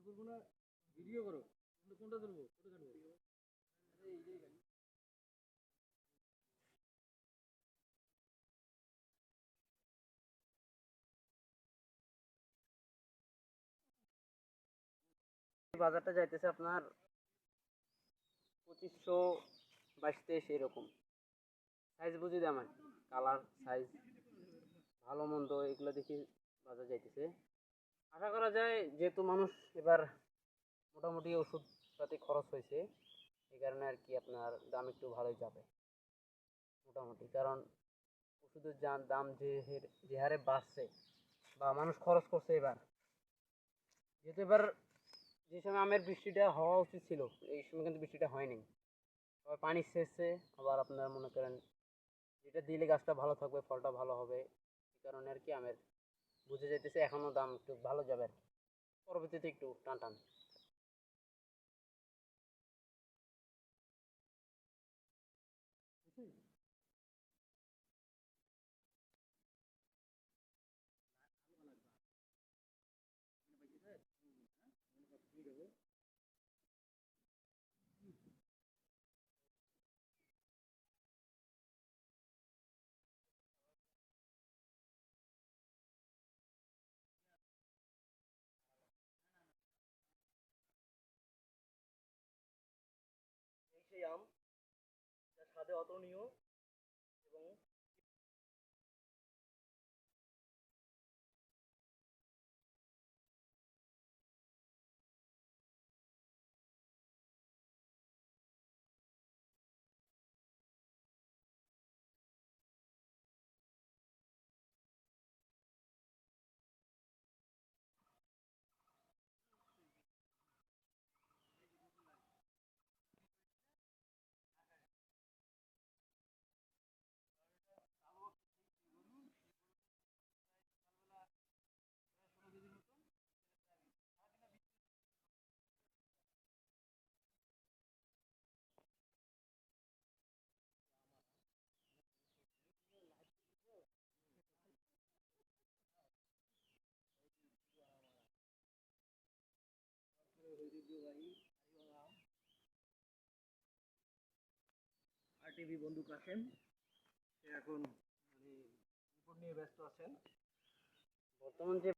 করবো না, ভিডিও করো। কোনটা তুলবো, কোনটা কাটবো? বাজারটা যাইতেছে আপনার 2500 22 23 এরকম। সাইজ বুঝি দাম আর কি, কালার সাইজ ভালো মন্দ এগুলো দেখি বাজার যাইতেছে। আশা করা যায় যেহেতু মানুষ এবার মোটামুটি ওষুধ পাতি খরচ হয়েছে, এই কারণে আর কি আপনার দাম একটু ভালোই যাবে মোটামুটি। কারণ ওষুধের দাম যে হারে বাড়ছে বা মানুষ খরচ করছে এবার, যেহেতু এবার যে সময় আমের বৃষ্টিটা হওয়া উচিত ছিল এই সময় কিন্তু বৃষ্টিটা হয়নি। আবার পানি সেচছে, আবার আপনার মনে করেন যেটা দিলে গাছটা ভালো থাকবে, ফলটা ভালো হবে, এই কারণে আর কি আমের বুঝে যাইতেছে এখনো দাম একটু ভালো যাবে আর কি। পরবর্তীতে একটু টান টান। এই সেই আম যা স্বাদে অতুলনীয় এবং ঐতিহ্যবাহী আরটিভি বন্ধু কাশেম, সে এখন মানে রিপোর্ট নিয়ে ব্যস্ত আছেন। বর্তমান যে